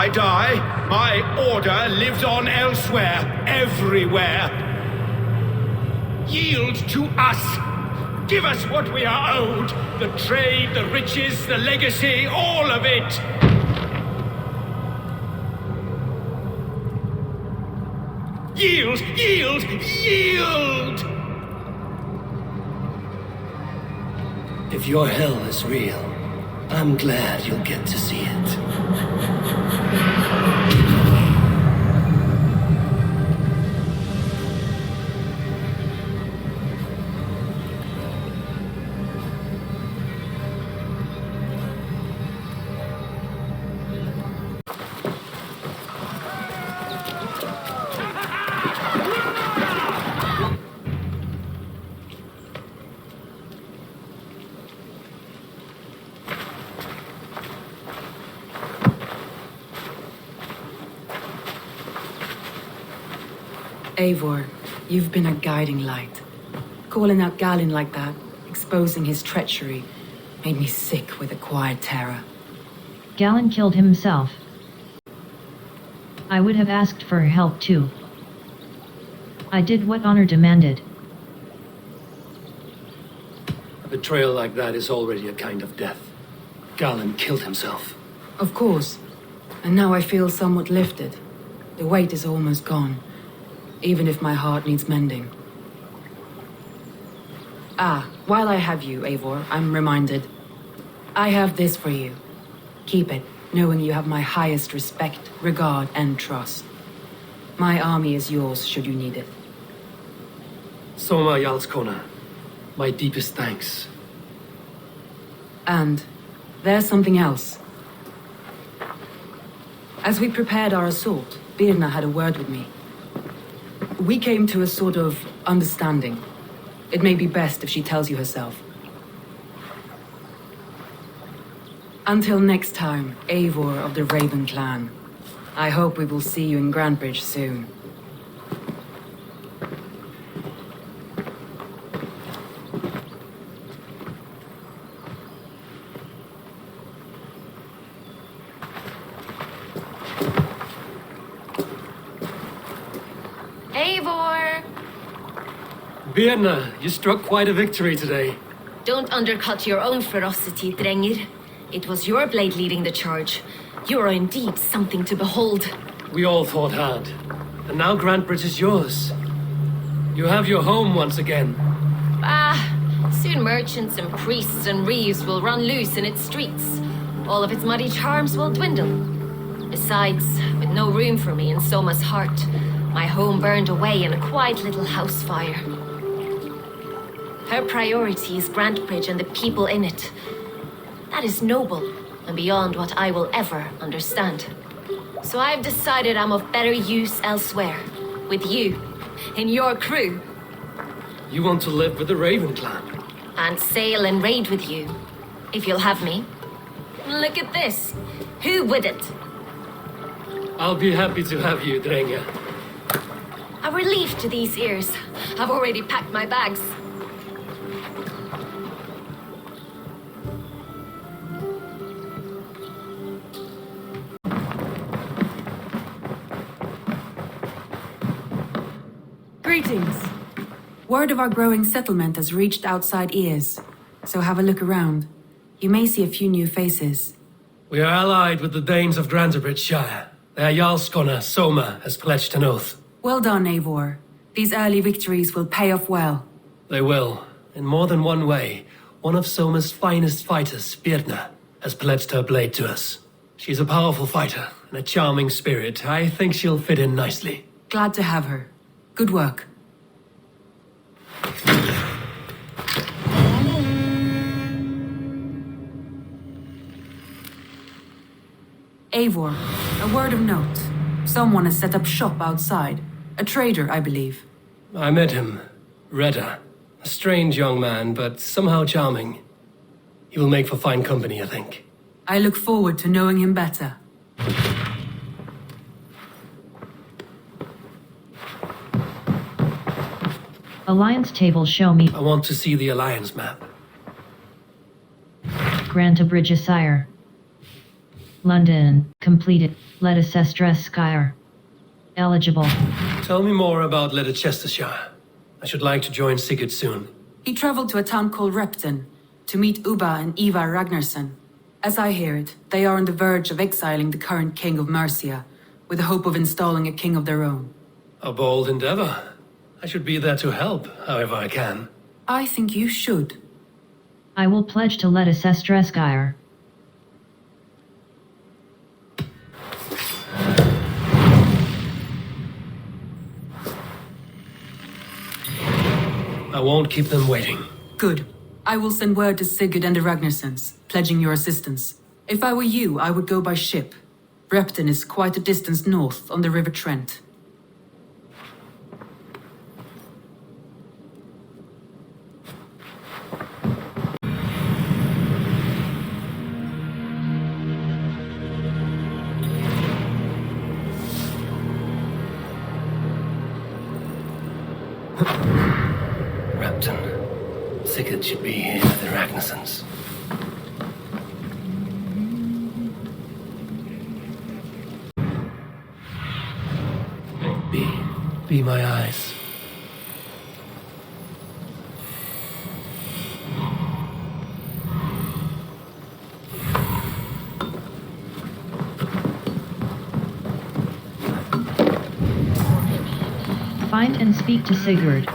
I die, my order lives on elsewhere, everywhere. Yield to us. Give us what we are owed. The trade, the riches, the legacy, all of it. Yield! Yield! Yield! If your hell is real, I'm glad you'll get to see it. Eivor, you've been a guiding light. Calling out Galinn like that, exposing his treachery, made me sick with a quiet terror. Galinn killed himself. I would have asked for help too. I did what honor demanded. A betrayal like that is already a kind of death. Galinn killed himself. Of course. And now I feel somewhat lifted. The weight is almost gone. Even if my heart needs mending. Ah, while I have you, Eivor, I'm reminded. I have this for you. Keep it, knowing you have my highest respect, regard, and trust. My army is yours, should you need it. Soma Jarlskona, my deepest thanks. And there's something else. As we prepared our assault, Birna had a word with me. We came to a sort of understanding. It may be best if she tells you herself. Until next time, Eivor of the Raven Clan. I hope we will see you in Grantebridge soon. Eivor! Birna, you struck quite a victory today. Don't undercut your own ferocity, Drengir. It was your blade leading the charge. You are indeed something to behold. We all fought hard. And now Grantebridge is yours. You have your home once again. Soon merchants and priests and reeves will run loose in its streets. All of its muddy charms will dwindle. Besides, with no room for me in Soma's heart, my home burned away in a quiet little house fire. Her priority is Grantebridge and the people in it. That is noble and beyond what I will ever understand. So I've decided I'm of better use elsewhere. With you, in your crew. You want to live with the Raven Clan? And sail and raid with you, if you'll have me. Look at this. Who wouldn't? I'll be happy to have you, Drengir. A relief to these ears. I've already packed my bags. Greetings. Word of our growing settlement has reached outside ears, so have a look around. You may see a few new faces. We are allied with the Danes of Grantebridge Shire. Their Jarlskona, Soma, has pledged an oath. Well done, Eivor. These early victories will pay off well. They will, in more than one way. One of Soma's finest fighters, Birna, has pledged her blade to us. She's a powerful fighter and a charming spirit. I think she'll fit in nicely. Glad to have her. Good work. Eivor, a word of note. Someone has set up shop outside. A trader, I believe. I met him. Redda. A strange young man, but somehow charming. He will make for fine company, I think. I look forward to knowing him better. Alliance table show me. I want to see the Alliance map. Grantebridge Sire. London, completed. Let assess dress Skyer. Eligible. Tell me more about Leicestershire. I should like to join Sigurd soon. He traveled to a town called Repton to meet Ubba and Ivar Ragnarsson. As I hear it, they are on the verge of exiling the current king of Mercia, with the hope of installing a king of their own. A bold endeavor. I should be there to help, however I can. I think you should. I will pledge to let assess dress Skyer. I won't keep them waiting. Good. I will send word to Sigurd and the Ragnarssons, pledging your assistance. If I were you, I would go by ship. Repton is quite a distance north on the River Trent. Repton. Sigurd should be here with the Ragnarssons. Be my eyes. Find and speak to Sigurd.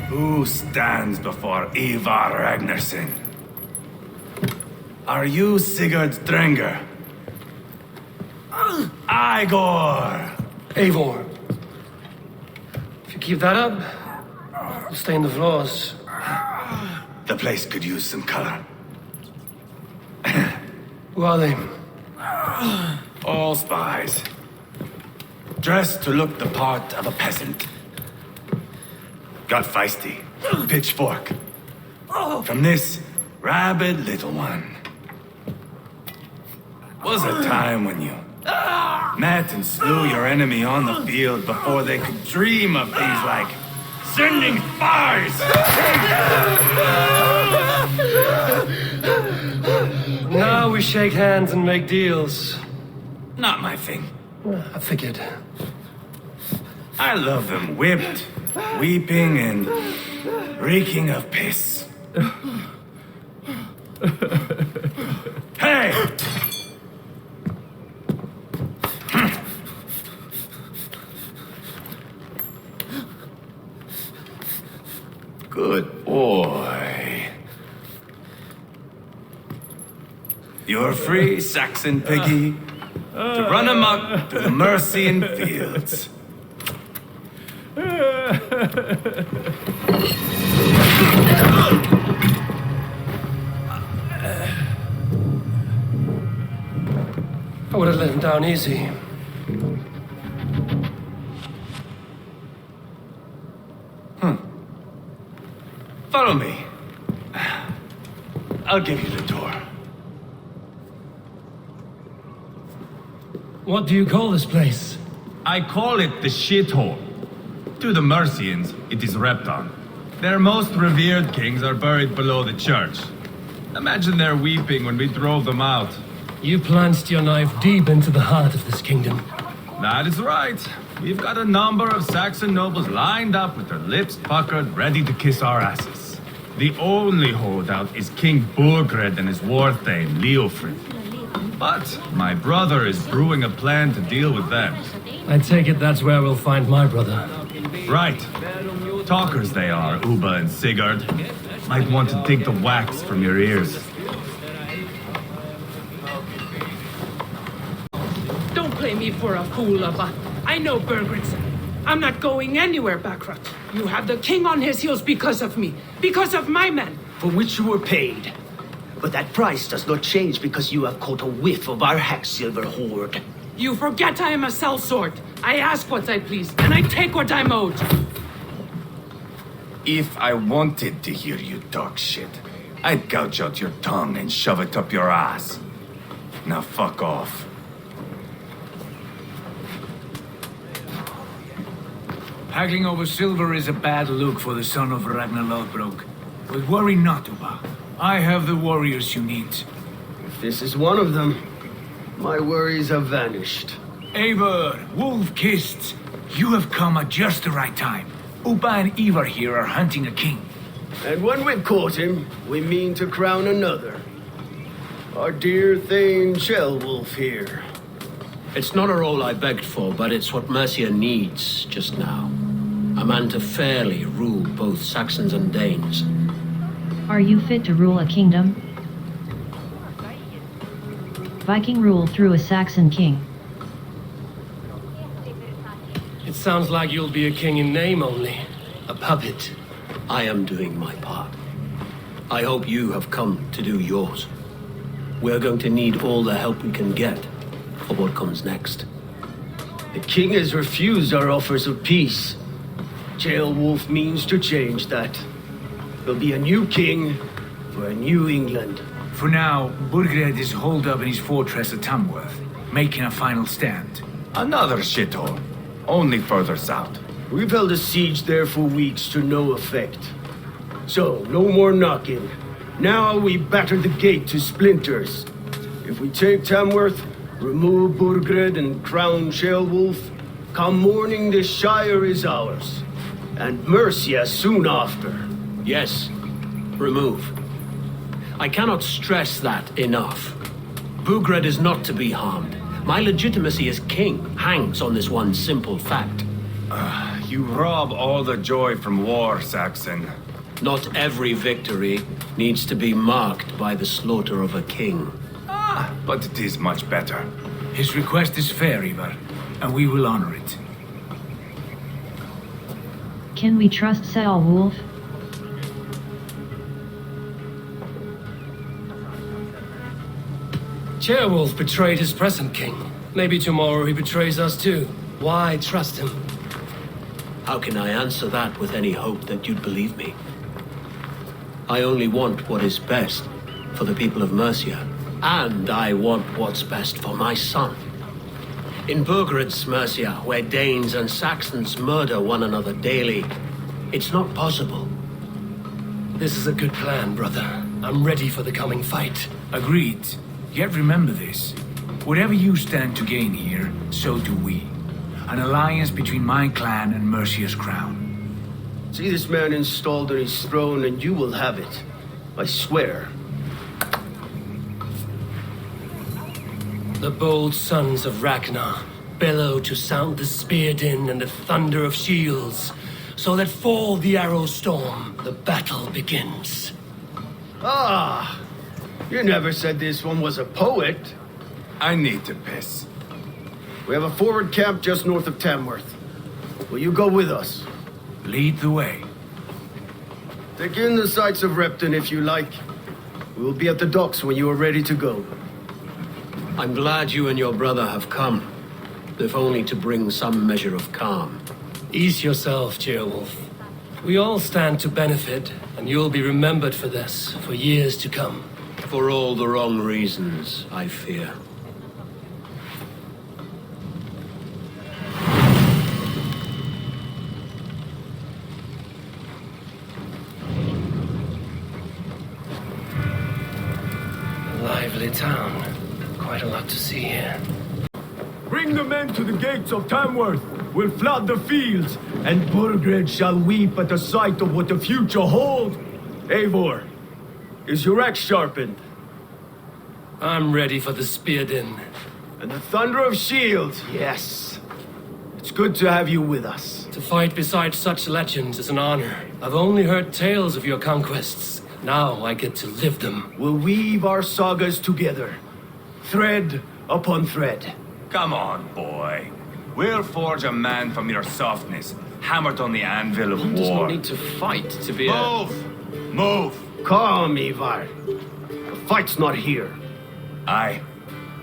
Who stands before Ivar Ragnarsson? Are you Sigurd Drenger? Igor! Eivor. If you keep that up, I'll stain the floors. The place could use some color. Who are they? All spies. Dressed to look the part of a peasant. Got feisty. Pitchfork. From this rabid little one. Was a time when you met and slew your enemy on the field before they could dream of things like sending spies! Now we shake hands and make deals. Not my thing. I figured. I love them whipped, weeping, and reeking of piss. Hey! Good boy. You're free, Saxon piggy, to run amok to the Mercian fields. I would have let him down easy. Follow me. I'll give you the tour. What do you call this place? I call it the shithole. To the Mercians, it is Repton. Their most revered kings are buried below the church. Imagine their weeping when we drove them out. You plunged your knife deep into the heart of this kingdom. That is right. We've got a number of Saxon nobles lined up with their lips puckered, ready to kiss our asses. The only holdout is King Burgred and his war thane, Leofrid. But my brother is brewing a plan to deal with them. I take it that's where we'll find my brother. Right. Talkers they are, Ubba and Sigurd. Might want to dig the wax from your ears. Don't play me for a fool, Ubba. I know Bergredson. I'm not going anywhere, Backrot. You have the king on his heels because of me. Because of my men. For which you were paid. But that price does not change because you have caught a whiff of our Hacksilver hoard. You forget I am a sellsword. I ask what I please, and I take what I'm owed. If I wanted to hear you talk shit, I'd gouge out your tongue and shove it up your ass. Now fuck off. Haggling over silver is a bad look for the son of Ragnar Lothbrok. But worry not, Uba. I have the warriors you need. If this is one of them, my worries have vanished. Eivor, Wolf-Kissed, you have come at just the right time. Uba and Ivar here are hunting a king. And when we've caught him, we mean to crown another. Our dear Thane Shellwolf here. It's not a role I begged for, but it's what Mercia needs just now. A man to fairly rule both Saxons and Danes. Are you fit to rule a kingdom? Viking rule through a Saxon king. It sounds like you'll be a king in name only. A puppet. I am doing my part. I hope you have come to do yours. We're going to need all the help we can get for what comes next. The king has refused our offers of peace. Ceolwulf means to change that. There'll be a new king for a new England. For now, Burgred is holed up in his fortress at Tamworth, making a final stand. Another shithole. Only further south. We've held a siege there for weeks to no effect. So, no more knocking. Now we batter the gate to splinters. If we take Tamworth, remove Burgred and crown Ceolwulf, come morning the Shire is ours. And Mercia soon after. Yes, remove. I cannot stress that enough. Burgred is not to be harmed. My legitimacy as king hangs on this one simple fact. You rob all the joy from war, Saxon. Not every victory needs to be marked by the slaughter of a king. But it is much better. His request is fair, Ivar, and we will honor it. Can we trust Ceolwulf? Ceolwulf betrayed his present king. Maybe tomorrow he betrays us too. Why trust him? How can I answer that with any hope that you'd believe me? I only want what is best for the people of Mercia. And I want what's best for my son. In Burgred's Mercia, where Danes and Saxons murder one another daily, it's not possible. This is a good plan, brother. I'm ready for the coming fight. Agreed. Yet remember this. Whatever you stand to gain here, so do we. An alliance between my clan and Mercia's crown. See this man installed on his throne and you will have it. I swear. The bold sons of Ragnar bellow to sound the spear din and the thunder of shields, so that fall the arrow storm, the battle begins. Ah! You never said this one was a poet. I need to piss. We have a forward camp just north of Tamworth. Will you go with us? Lead the way. Take in the sights of Repton if you like. We will be at the docks when you are ready to go. I'm glad you and your brother have come, if only to bring some measure of calm. Ease yourself, Ceolwulf. We all stand to benefit, and you'll be remembered for this for years to come. For all the wrong reasons, I fear. Lively town. Quite a lot to see here. Bring the men to the gates of Tamworth. We'll flood the fields, and Burgred shall weep at the sight of what the future holds. Eivor, is your axe sharpened? I'm ready for the spear din. And the thunder of shields, yes. It's good to have you with us. To fight beside such legends is an honor. I've only heard tales of your conquests. Now I get to live them. We'll weave our sagas together, thread upon thread. Come on, boy. We'll forge a man from your softness, hammered on the anvil of Does not war. need to fight to be Move! Move! Calm, Ivar. The fight's not here. Aye.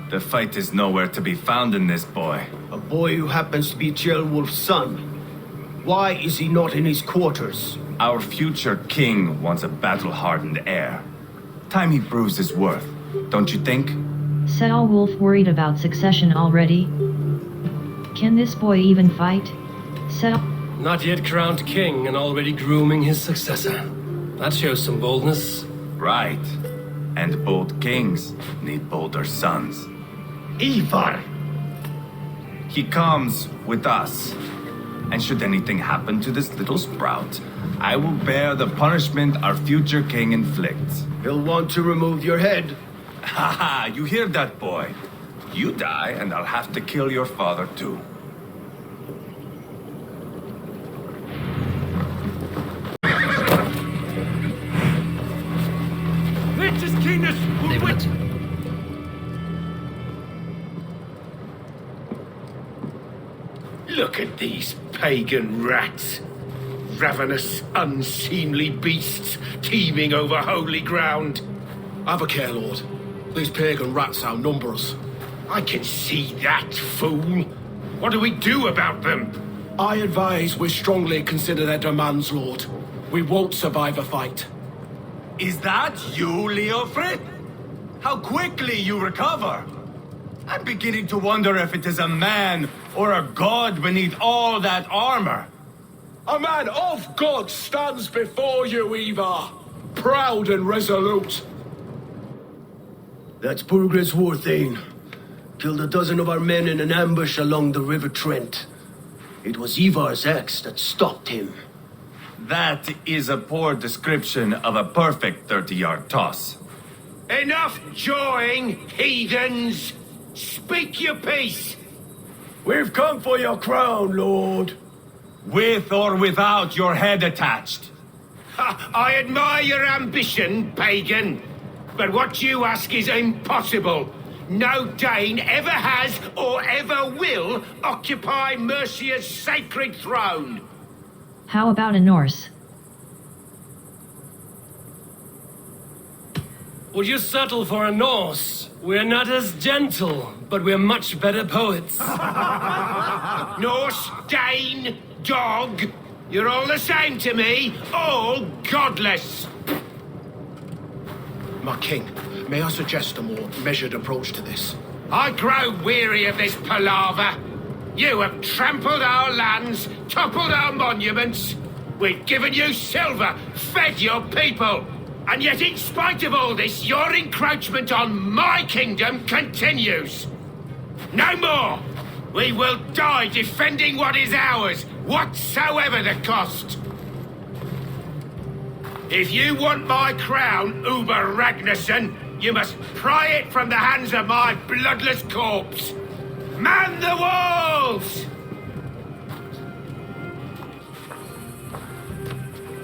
The fight is nowhere to be found in this boy. A boy who happens to be Ceolwulf's son. Why is he not in his quarters? Our future king wants a battle-hardened heir. Time he proves his worth, don't you think? Ceolwulf worried about succession already? Can this boy even fight? Not yet crowned king and already grooming his successor. That shows some boldness. Right. And bold kings need bolder sons. Ivar! He comes with us. And should anything happen to this little sprout, I will bear the punishment our future king inflicts. He'll want to remove your head. Haha, you hear that, boy? You die, and I'll have to kill your father, too. Rich's keenness will wit. Look at these pagan rats. Ravenous, unseemly beasts teeming over holy ground. Have a care, Lord. These pagan rats outnumber us. I can see that, fool. What do we do about them? I advise we strongly consider their demands, Lord. We won't survive a fight. Is that you, Leofrid? How quickly you recover! I'm beginning to wonder if it is a man or a god beneath all that armor. A man of God stands before you, Ivar. Proud and resolute. That's Burgred's war thane. Killed a dozen of our men in an ambush along the River Trent. It was Ivar's axe that stopped him. That is a poor description of a perfect 30-yard toss. Enough jawing, heathens! Speak your piece! We've come for your crown, Lord. With or without your head attached. Ha, I admire your ambition, pagan. But what you ask is impossible. No Dane ever has or ever will occupy Mercia's sacred throne. How about a Norse? Would you settle for a Norse? We're not as gentle, but we're much better poets. Norse, Dane, dog. You're all the same to me. All godless. My king, may I suggest a more measured approach to this? I grow weary of this palaver. You have trampled our lands, toppled our monuments. We've given you silver, fed your people. And yet, in spite of all this, your encroachment on my kingdom continues. No more! We will die defending what is ours, whatsoever the cost. If you want my crown, Uber Ragnarsson, you must pry it from the hands of my bloodless corpse. Man the walls!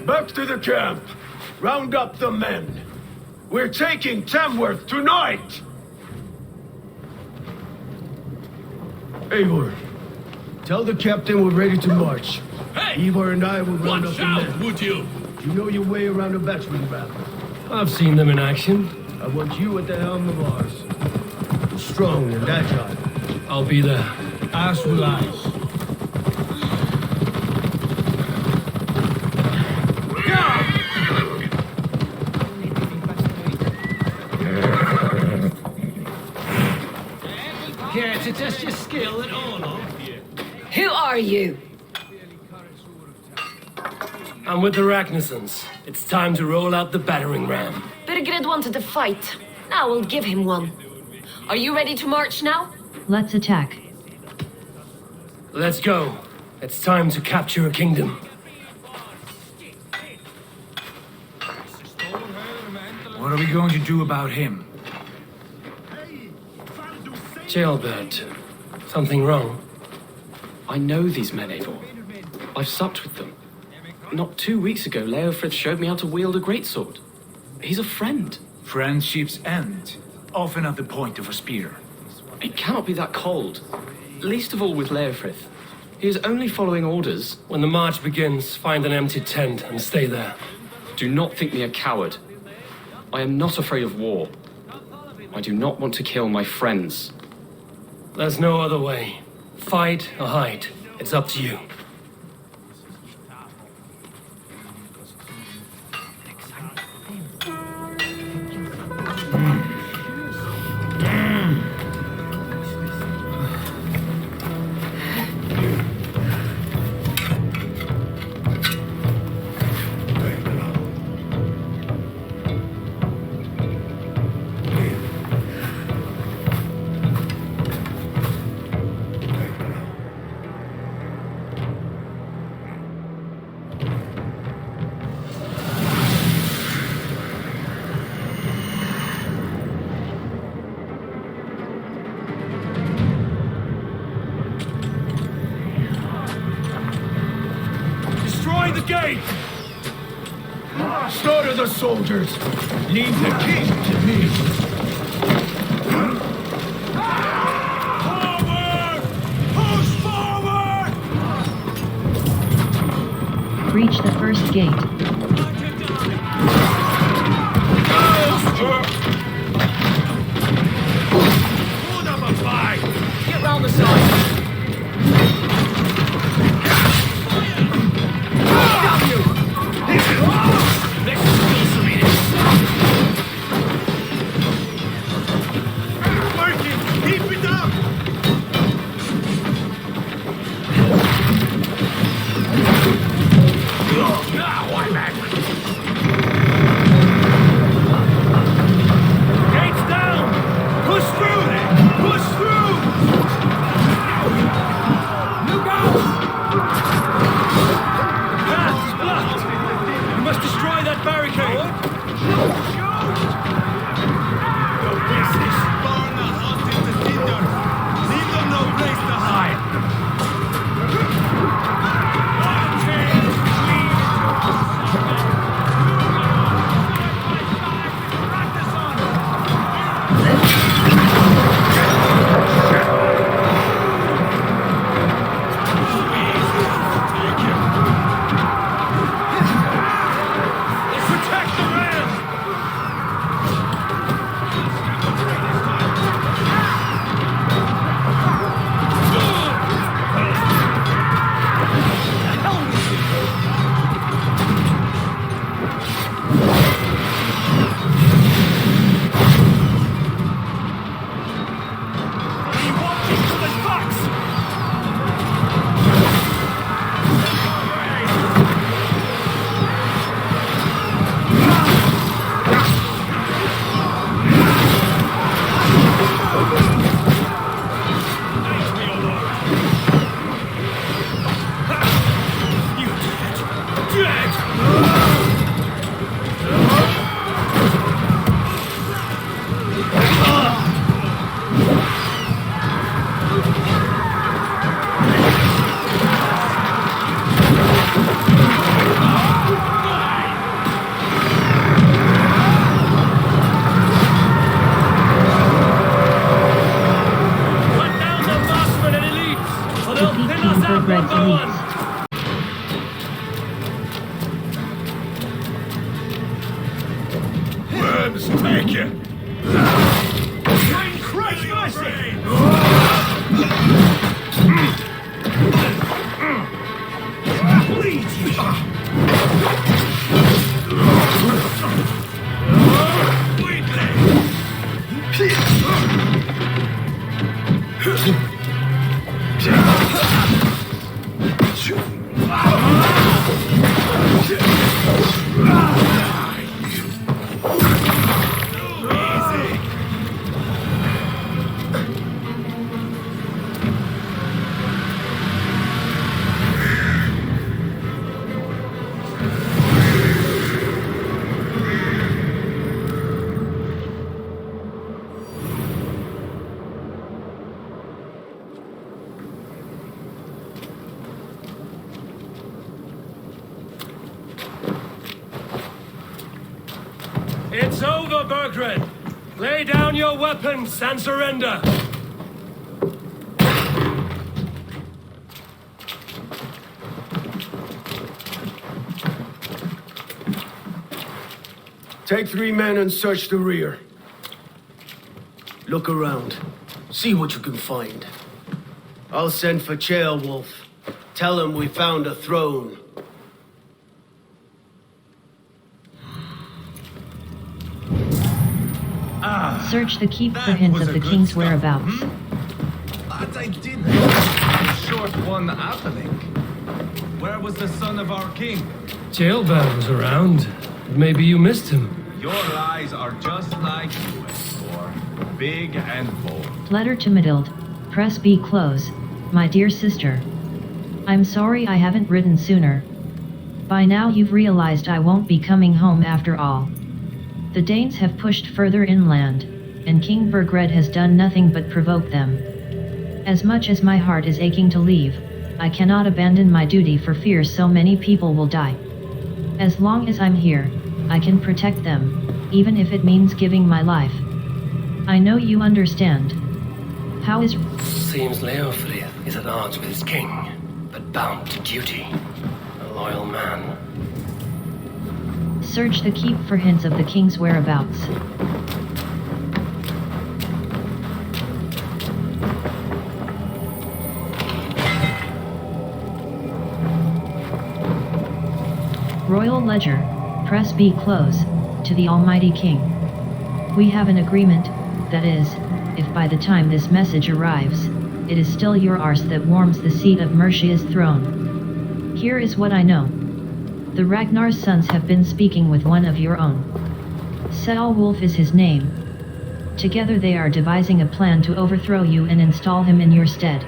Back to the camp. Round up the men. We're taking Tamworth tonight! Eivor, tell the captain we're ready to march. Hey! Eivor and I will round up Watch the out, men. would you? You know your way around a battering ram. I've seen them in action. I want you at the helm of ours. Strong and agile. I'll be there. As will I. Care to test your skill at all, Who are you? I'm with the Ragnarssons. It's time to roll out the battering ram. Burgred wanted to fight. Now we'll give him one. Are you ready to march now? Let's attack. Let's go. It's time to capture a kingdom. What are we going to do about him? Jailbird. Something wrong? I know these men, Eivor. I've supped with them. Not 2 weeks ago, Leofrith showed me how to wield a greatsword. He's a friend. Friendships end, often at the point of a spear. It cannot be that cold. Least of all with Leofrith. He is only following orders. When the march begins, find an empty tent and stay there. Do not think me a coward. I am not afraid of war. I do not want to kill my friends. There's no other way. Fight or hide. It's up to you. Destroy the gate! Slaughter the soldiers! Leave the king to me! Forward! Push forward! Breach the first gate. Hold up a fight! Get round the side! Burgred's elites. Worms take you! Christ mercy! It's over, Burgred! Lay down your weapons and surrender! Take 3 men and search the rear. Look around. See what you can find. I'll send for Ceolwulf. Tell him we found a throne. Search the keep for hints of the king's whereabouts. But I did know short one happening. Where was the son of our king? Ceolwulf was around. Maybe you missed him. Your lies are just like you, Thor. Big and bold. Letter to Medild. Press B close. My dear sister. I'm sorry I haven't written sooner. By now you've realized I won't be coming home after all. The Danes have pushed further inland, and King Burgred has done nothing but provoke them. As much as my heart is aching to leave, I cannot abandon my duty for fear so many people will die. As long as I'm here, I can protect them, even if it means giving my life. I know you understand. How is... Seems Leofrith is at odds with his king, but bound to duty. A loyal man. Search the keep for hints of the king's whereabouts. Royal Ledger, press B close, to the Almighty King. We have an agreement, that is, if by the time this message arrives, it is still your arse that warms the seat of Mercia's throne. Here is what I know. The Ragnar's sons have been speaking with one of your own. Ceolwulf is his name. Together they are devising a plan to overthrow you and install him in your stead.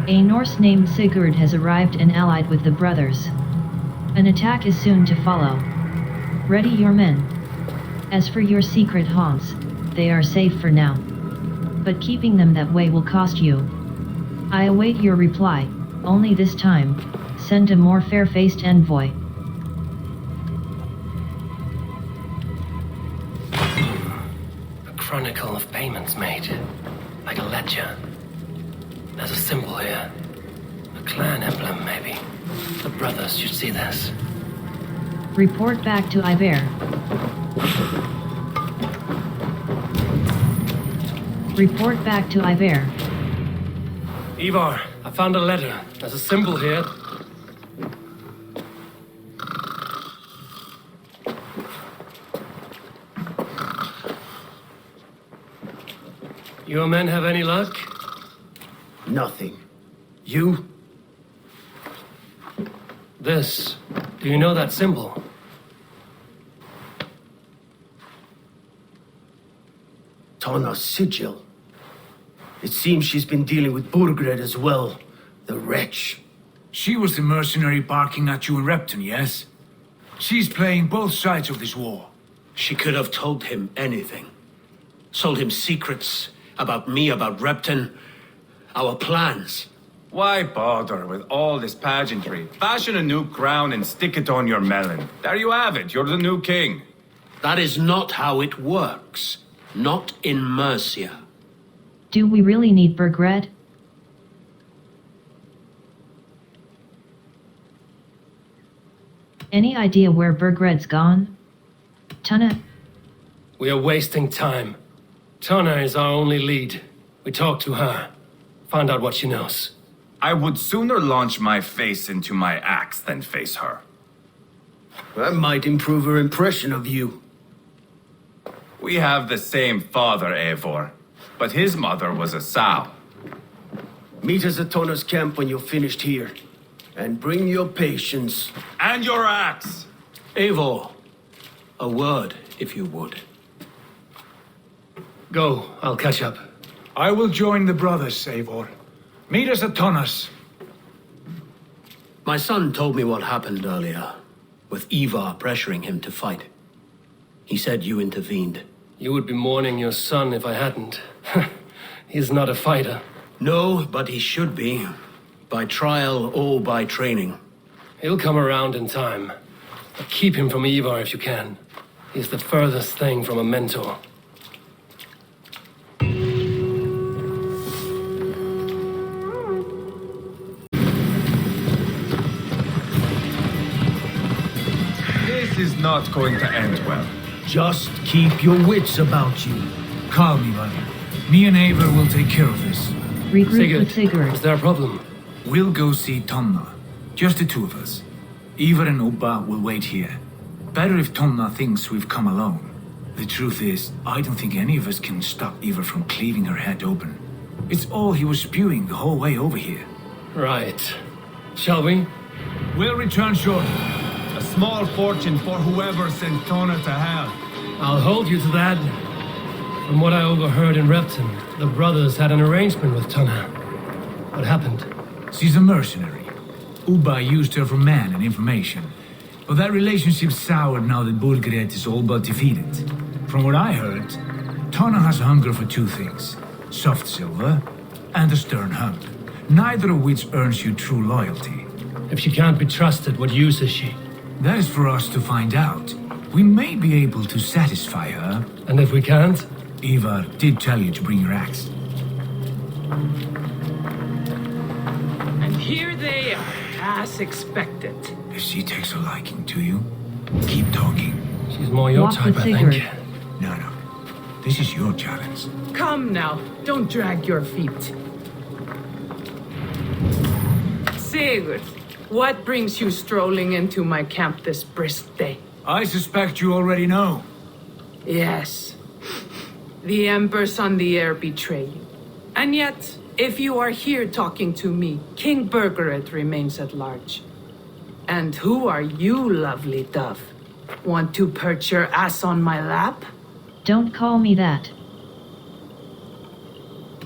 A Norse named Sigurd has arrived and allied with the brothers. An attack is soon to follow. Ready your men. As for your secret haunts, they are safe for now. But keeping them that way will cost you. I await your reply, only this time, send a more fair-faced envoy. A chronicle of payments made, like a ledger. There's a symbol here. A clan emblem, maybe. The brothers should see this. Report back to Iver. Report back to Iver. Ivar, I found a letter. There's a symbol here. Your men have any luck? Nothing. You? This. Do you know that symbol? Tanna's sigil. It seems she's been dealing with Burgred as well. The wretch. She was the mercenary barking at you in Repton, yes? She's playing both sides of this war. She could have told him anything. Sold him secrets about me, about Repton, our plans. Why bother with all this pageantry? Fashion a new crown and stick it on your melon. There you have it, you're the new king. That is not how it works. Not in Mercia. Do we really need Burgred? Any idea where Burgred's gone? Tanna? We are wasting time. Tanna is our only lead. We talked to her. Found out what she knows. I would sooner launch my face into my axe than face her. That might improve her impression of you. We have the same father, Eivor, but his mother was a sow. Meet us at Tanna's camp when you're finished here. And bring your patience. And your axe! Eivor, a word, if you would. Go, I'll catch up. I will join the brothers, Eivor. Meet us at Tonnas. My son told me what happened earlier, with Ivar pressuring him to fight. He said you intervened. You would be mourning your son if I hadn't. He's not a fighter. No, but he should be. By trial or by training. He'll come around in time. But keep him from Ivar if you can. He's the furthest thing from a mentor. This is not going to end well. Just keep your wits about you. Calm, Ivar. Me and Eivor will take care of this. Regroup with Sigurd. Is there a problem? We'll go see Tonna. Just the two of us. Ivar and Ubba will wait here. Better if Tonna thinks we've come alone. The truth is, I don't think any of us can stop Ivar from cleaving her head open. It's all he was spewing the whole way over here. Right. Shall we? We'll return shortly. A small fortune for whoever sent Tonna to hell. I'll hold you to that. From what I overheard in Repton, the brothers had an arrangement with Tanna. What happened? She's a mercenary. Ubba used her for man and information. But that relationship soured now that Burgred is all but defeated. From what I heard, Tanna has a hunger for two things. Soft silver and a stern hug. neither of which earns you true loyalty. If she can't be trusted, what use is she? That is for us to find out. We may be able to satisfy her. And if we can't? Eva did tell you to bring your axe. And here they are, as expected. If she takes a liking to you, keep talking. She's more your Walk type, with I think. Sigurd. No. This is your challenge. Come now, don't drag your feet. Sigurd, what brings you strolling into my camp this brisk day? I suspect you already know. Yes. The Embers on the air betray you. And yet, if you are here talking to me, King Burgred remains at large. And who are you, lovely dove? Want to perch your ass on my lap? Don't call me that.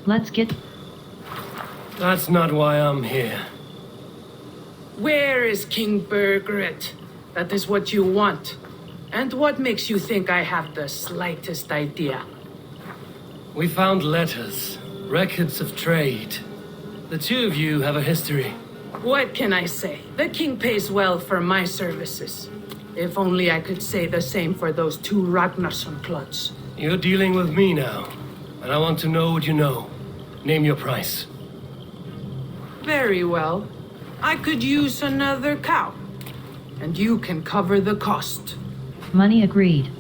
Let's get... That's not why I'm here. Where is King Burgred? That is what you want. And what makes you think I have the slightest idea? We found letters, records of trade. The two of you have a history. What can I say? The king pays well for my services. If only I could say the same for those two Ragnarsson clods. You're dealing with me now, and I want to know what you know. Name your price. Very well. I could use another cow. And you can cover the cost. Money agreed.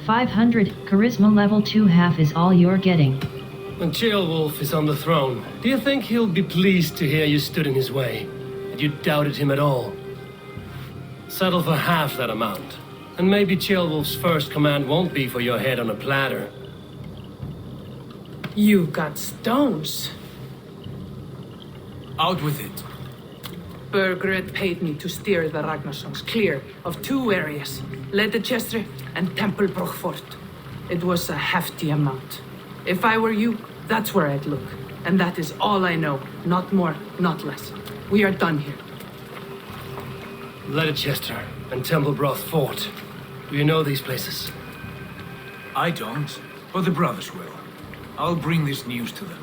500, charisma level 2 half is all you're getting. When Ceolwulf is on the throne, do you think he'll be pleased to hear you stood in his way? That you doubted him at all? Settle for half that amount. And maybe Ceolwulf's first command won't be for your head on a platter. You've got stones. Out with it. Burgred paid me to steer the Ragnarssons clear of two areas, Leicester and Templebroch Fort. It was a hefty amount. If I were you, that's where I'd look. And that is all I know. Not more, not less. We are done here. Leicester and Templebroch Fort. Do you know these places? I don't, but the brothers will. I'll bring this news to them.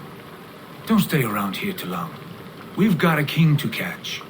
Don't stay around here too long. We've got a king to catch.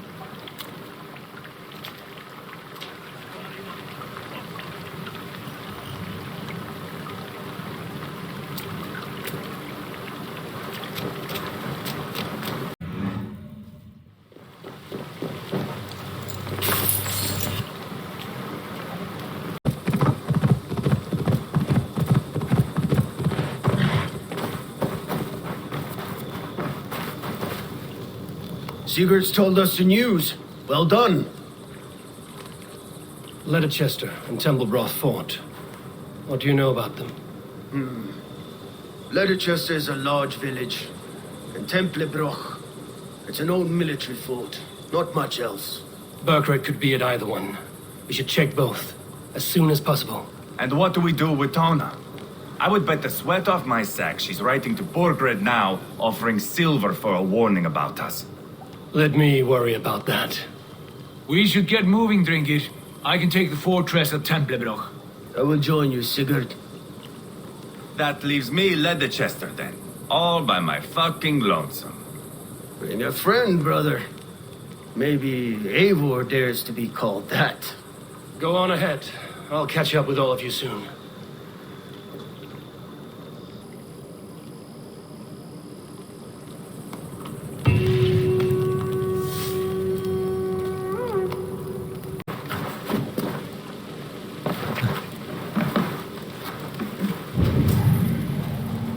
Sigurd's told us the news. Well done. Leicester and Templebroch Fort. What do you know about them? Leicester is a large village. And Templebroch, it's an old military fort. Not much else. Burgred could be at either one. We should check both, as soon as possible. And what do we do with Tona? I would bet the sweat off my sack she's writing to Borgred now, offering silver for a warning about us. Let me worry about that. We should get moving, Drinkit. I can take the fortress of Templebroch. I will join you, Sigurd. That leaves me Leicester then. All by my fucking lonesome. Bring a friend, brother. Maybe Eivor dares to be called that. Go on ahead. I'll catch up with all of you soon.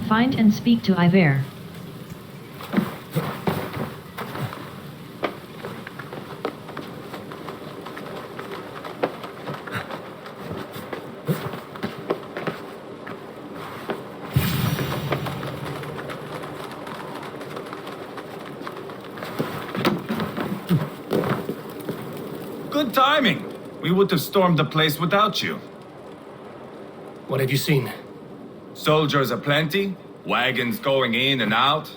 Find and speak to Iver. Good timing. We would have stormed the place without you. What have you seen? Soldiers aplenty, wagons going in and out.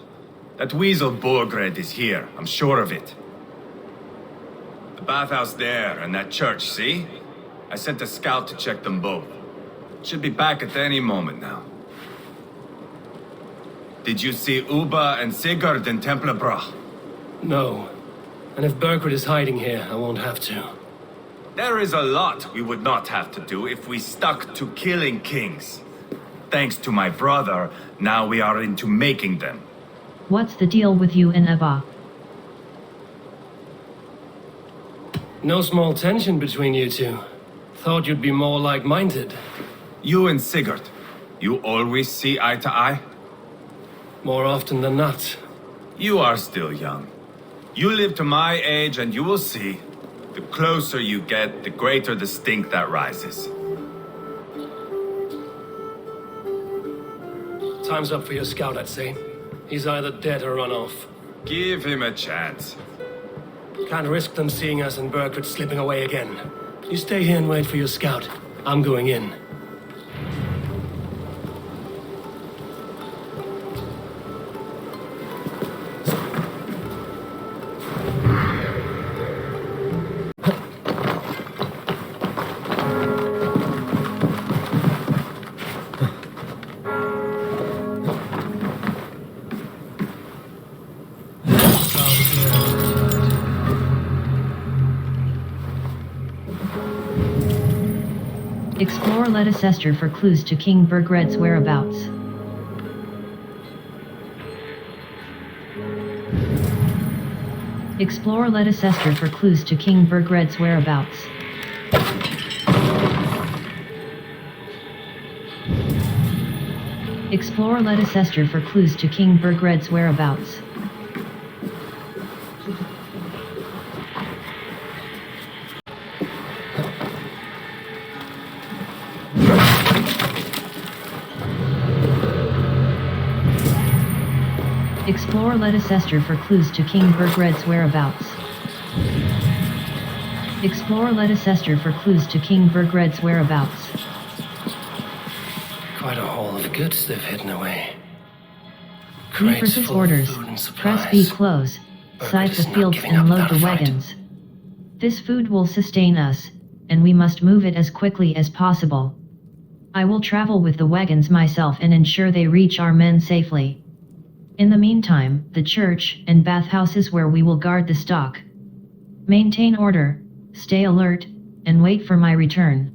That weasel Borgred is here, I'm sure of it. The bathhouse there and that church, see? I sent a scout to check them both. Should be back at any moment now. Did you see Uba and Sigurd in Templebroch? No. And if Bergred is hiding here, I won't have to. There is a lot we would not have to do if we stuck to killing kings. Thanks to my brother, now we are into making them. What's the deal with you and Eva? No small tension between you two. Thought you'd be more like-minded. You and Sigurd, you always see eye to eye? More often than not. You are still young. You live to my age and you will see. The closer you get, the greater the stink that rises. Time's up for your scout, I'd say. He's either dead or run off. Give him a chance. Can't risk them seeing us and Bergred slipping away again. You stay here and wait for your scout. I'm going in. Explore Ledicester for clues to King Bergred's whereabouts. Explore Ledicester for clues to King Bergred's whereabouts. Explore Ledicester for clues to King Bergred's whereabouts. Explore Ledicester for clues to King Bergred's whereabouts. Explore Ledicester for clues to King Bergred's whereabouts. Quite a haul of goods they've hidden away. Read Crates his full of orders. food and Press B supplies. close. Bergred Size is the not fields giving and up load without the a fight. wagons. This food will sustain us, and we must move it as quickly as possible. I will travel with the wagons myself and ensure they reach our men safely. In the meantime, the church and bathhouse is where we will guard the stock. Maintain order, stay alert, and wait for my return.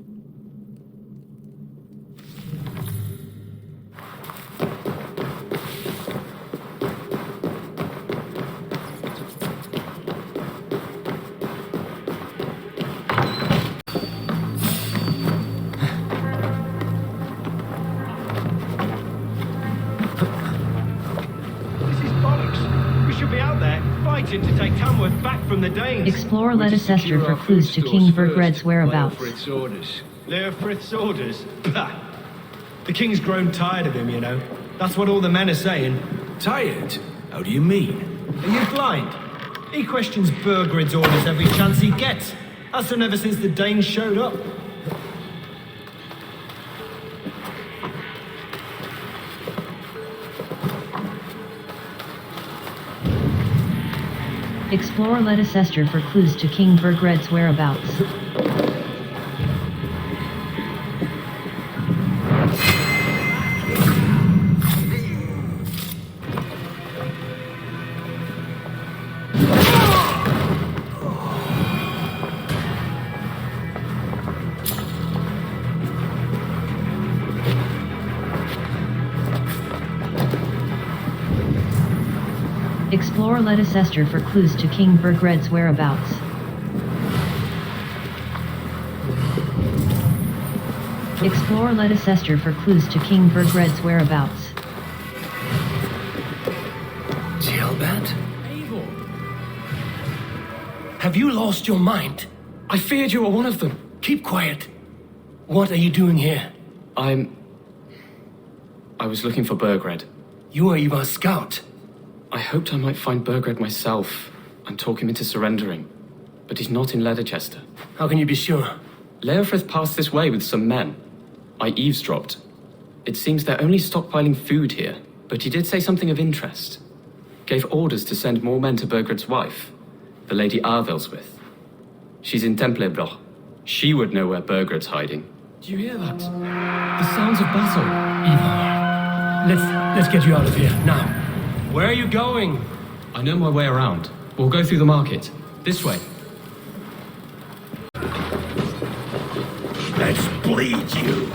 To take Tamworth back from the Danes. Explore Ledicester for clues to King Bergred's whereabouts. Leofrith's orders? Bah! The king's grown tired of him, you know. That's what all the men are saying. Tired? How do you mean? Are you blind? He questions Bergred's orders every chance he gets. Has done ever since the Danes showed up. Explore Ledicester for clues to King Bergred's whereabouts. Explore Ledicester for clues to King Bergred's whereabouts. Explore Ledicester for clues to King Bergred's whereabouts. Jailbat? Have you lost your mind? I feared you were one of them. Keep quiet. What are you doing here? I was looking for Bergred. You are Ivar's scout. I hoped I might find Bergred myself and talk him into surrendering. But he's not in Ledicester. How can you be sure? Leofrith passed this way with some men. I eavesdropped. It seems they're only stockpiling food here, but he did say something of interest. Gave orders to send more men to Bergred's wife, the Lady Arvelswith. She's in Templebroch. She would know where Bergred's hiding. Do you hear that? The sounds of battle. Ivar, let's get you out of here, now. Where are you going? I know my way around. We'll go through the market. This way. Let's bleed you.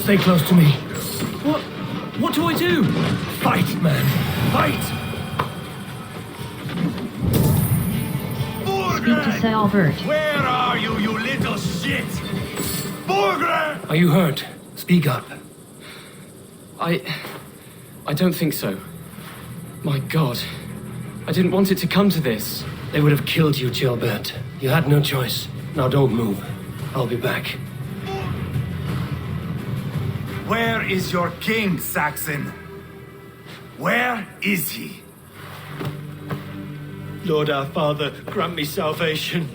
Stay close to me. What do I do? Fight, man. Fight! Speak to Sir Albert. Where are you, you little shit? Borgred! Are you hurt? Speak up. I don't think so. My God. I didn't want it to come to this. They would have killed you, Gilbert. You had no choice. Now don't move. I'll be back. Where is your king, Saxon? Where is he? Lord our Father, grant me salvation.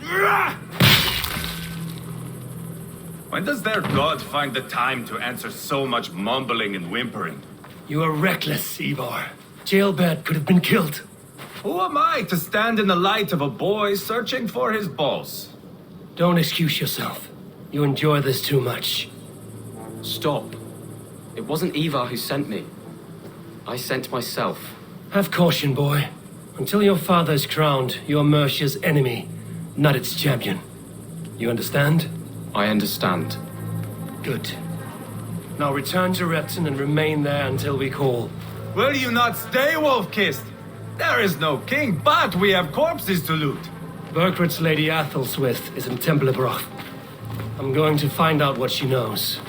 When does their god find the time to answer so much mumbling and whimpering? You are reckless, Ivar. Gilbert could have been killed. Who am I to stand in the light of a boy searching for his balls? Don't excuse yourself. You enjoy this too much. Stop. It wasn't Ivar who sent me. I sent myself. Have caution, boy. Until your father's crowned, you're Mercia's enemy, not its champion. You understand? I understand. Good. Now return to Repton and remain there until we call. Will you not stay, Wolf-Kissed? There is no king, but we have corpses to loot. Burkred's Lady Athelstwith is in Templebroch. I'm going to find out what she knows.